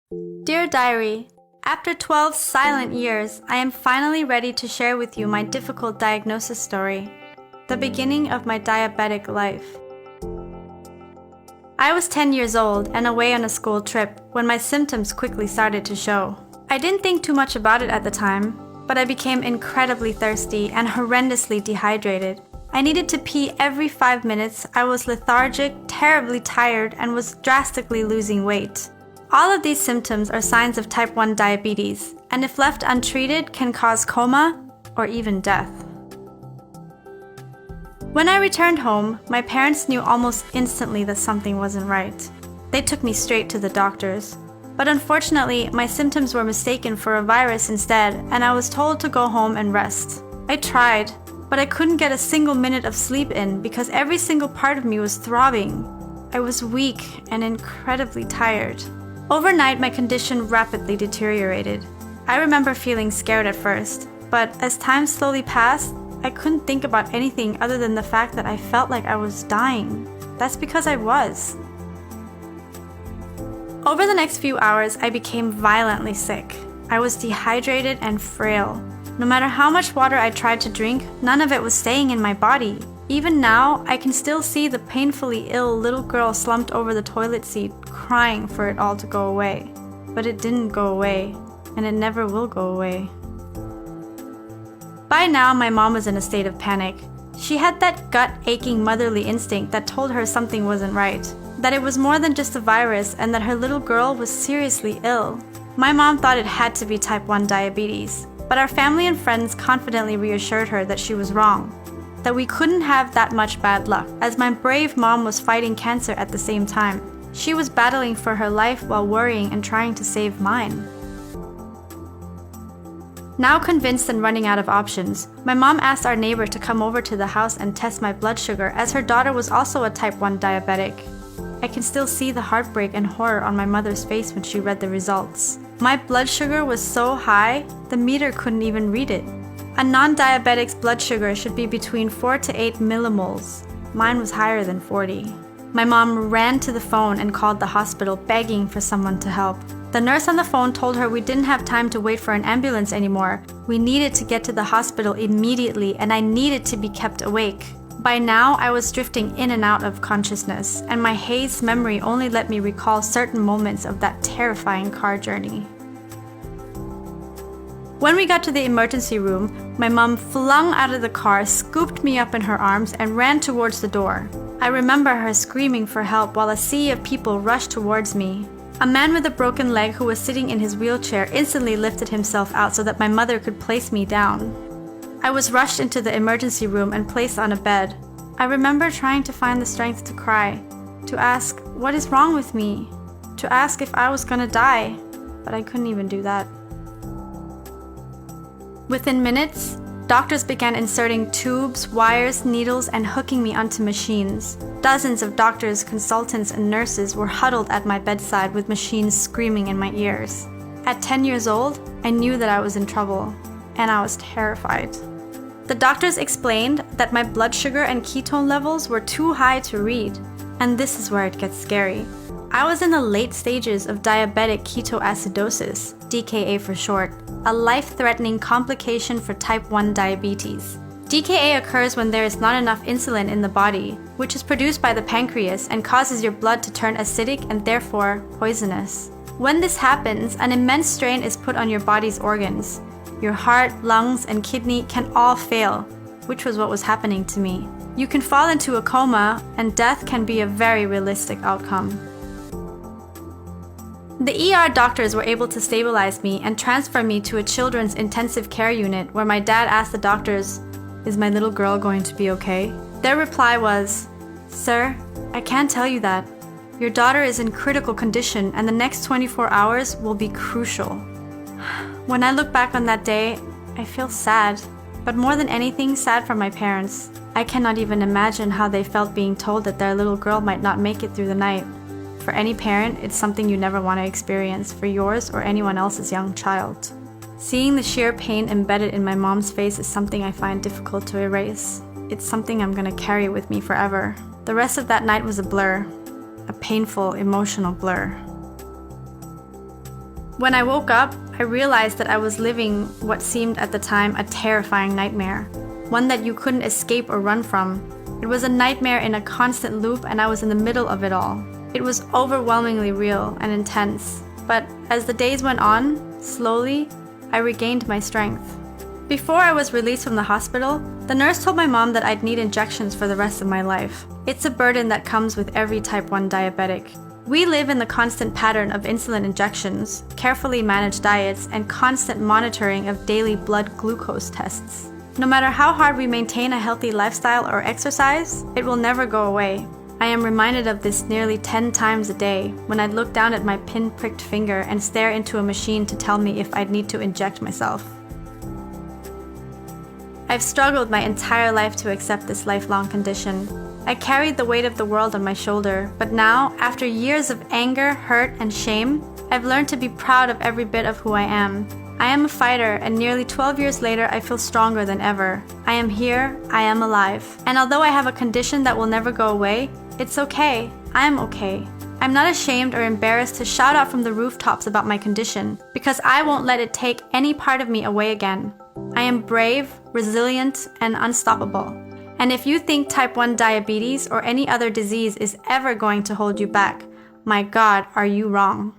Dear Diary, after 12 silent years, I am finally ready to share with you my difficult diagnosis story, the beginning of my diabetic life. I was 10 years old and away on a school trip when my symptoms quickly started to show. I didn't think too much about it at the time, but I became incredibly thirsty and horrendously dehydrated. I needed to pee every 5 minutes, I was lethargic, terribly tired, and was drastically losing weight. All of these symptoms are signs of type 1 diabetes, and if left untreated can cause coma or even death. When I returned home, my parents knew almost instantly that something wasn't right. They took me straight to the doctors. But unfortunately, my symptoms were mistaken for a virus instead, and I was told to go home and rest. I tried, but I couldn't get a single minute of sleep in because every single part of me was throbbing. I was weak and incredibly tired. Overnight, my condition rapidly deteriorated. I remember feeling scared at first, but as time slowly passed, I couldn't think about anything other than the fact that I felt like I was dying. That's because I was. Over the next few hours, I became violently sick. I was dehydrated and frail. No matter how much water I tried to drink, none of it was staying in my body. Even now, I can still see the painfully ill little girl slumped over the toilet seat, crying for it all to go away. But it didn't go away, and it never will go away. By now, my mom was in a state of panic. She had that gut-aching motherly instinct that told her something wasn't right, that it was more than just a virus and that her little girl was seriously ill. My mom thought it had to be type 1 diabetes, but our family and friends confidently reassured her that she was wrong, that we couldn't have that much bad luck, as my brave mom was fighting cancer at the same time. She was battling for her life while worrying and trying to save mine. Now convinced and running out of options, my mom asked our neighbor to come over to the house and test my blood sugar as her daughter was also a type 1 diabetic. I can still see the heartbreak and horror on my mother's face when she read the results. My blood sugar was so high, the meter couldn't even read it. A non-diabetic's blood sugar should be between 4 to 8 millimoles. Mine was higher than 40. My mom ran to the phone and called the hospital begging for someone to help. The nurse on the phone told her we didn't have time to wait for an ambulance anymore. We needed to get to the hospital immediately and I needed to be kept awake. By now, I was drifting in and out of consciousness, and my hazed memory only let me recall certain moments of that terrifying car journey. When we got to the emergency room, my mom flung out of the car, scooped me up in her arms, and ran towards the door. I remember her screaming for help while a sea of people rushed towards me. A man with a broken leg who was sitting in his wheelchair instantly lifted himself out so that my mother could place me down. I was rushed into the emergency room and placed on a bed. I remember trying to find the strength to cry, to ask what is wrong with me, to ask if I was gonna die, but I couldn't even do that. Within minutes, doctors began inserting tubes, wires, needles, and hooking me onto machines. Dozens of doctors, consultants, and nurses were huddled at my bedside with machines screaming in my ears. At 10 years old, I knew that I was in trouble, and I was terrified. The doctors explained that my blood sugar and ketone levels were too high to read, and this is where it gets scary. I was in the late stages of diabetic ketoacidosis, DKA for short, a life-threatening complication for type 1 diabetes. DKA occurs when there is not enough insulin in the body, which is produced by the pancreas and causes your blood to turn acidic and therefore poisonous. When this happens, an immense strain is put on your body's organs. Your heart, lungs, and kidney can all fail, which was what was happening to me. You can fall into a coma, and death can be a very realistic outcome. The ER doctors were able to stabilize me and transfer me to a children's intensive care unit where my dad asked the doctors, "Is my little girl going to be okay?" Their reply was, "Sir, I can't tell you that. Your daughter is in critical condition and the next 24 hours will be crucial." When I look back on that day, I feel sad, but more than anything, sad for my parents. I cannot even imagine how they felt being told that their little girl might not make it through the night. For any parent, it's something you never want to experience for yours or anyone else's young child. Seeing the sheer pain embedded in my mom's face is something I find difficult to erase. It's something I'm gonna carry with me forever. The rest of that night was a blur, a painful, emotional blur. When I woke up, I realized that I was living what seemed at the time a terrifying nightmare, one that you couldn't escape or run from. It was a nightmare in a constant loop, and I was in the middle of it all. It was overwhelmingly real and intense, but as the days went on, slowly, I regained my strength. Before I was released from the hospital, the nurse told my mom that I'd need injections for the rest of my life. It's a burden that comes with every type 1 diabetic. We live in the constant pattern of insulin injections, carefully managed diets, and constant monitoring of daily blood glucose tests. No matter how hard we maintain a healthy lifestyle or exercise, it will never go away. I am reminded of this nearly 10 times a day when I'd look down at my pin-pricked finger and stare into a machine to tell me if I'd need to inject myself. I've struggled my entire life to accept this lifelong condition. I carried the weight of the world on my shoulder, but now, after years of anger, hurt, and shame, I've learned to be proud of every bit of who I am. I am a fighter, and nearly 12 years later, I feel stronger than ever. I am here, I am alive. And although I have a condition that will never go away, it's okay. I'm okay. I'm not ashamed or embarrassed to shout out from the rooftops about my condition, because I won't let it take any part of me away again. I am brave, resilient, and unstoppable. And if you think type 1 diabetes or any other disease is ever going to hold you back, my God, are you wrong.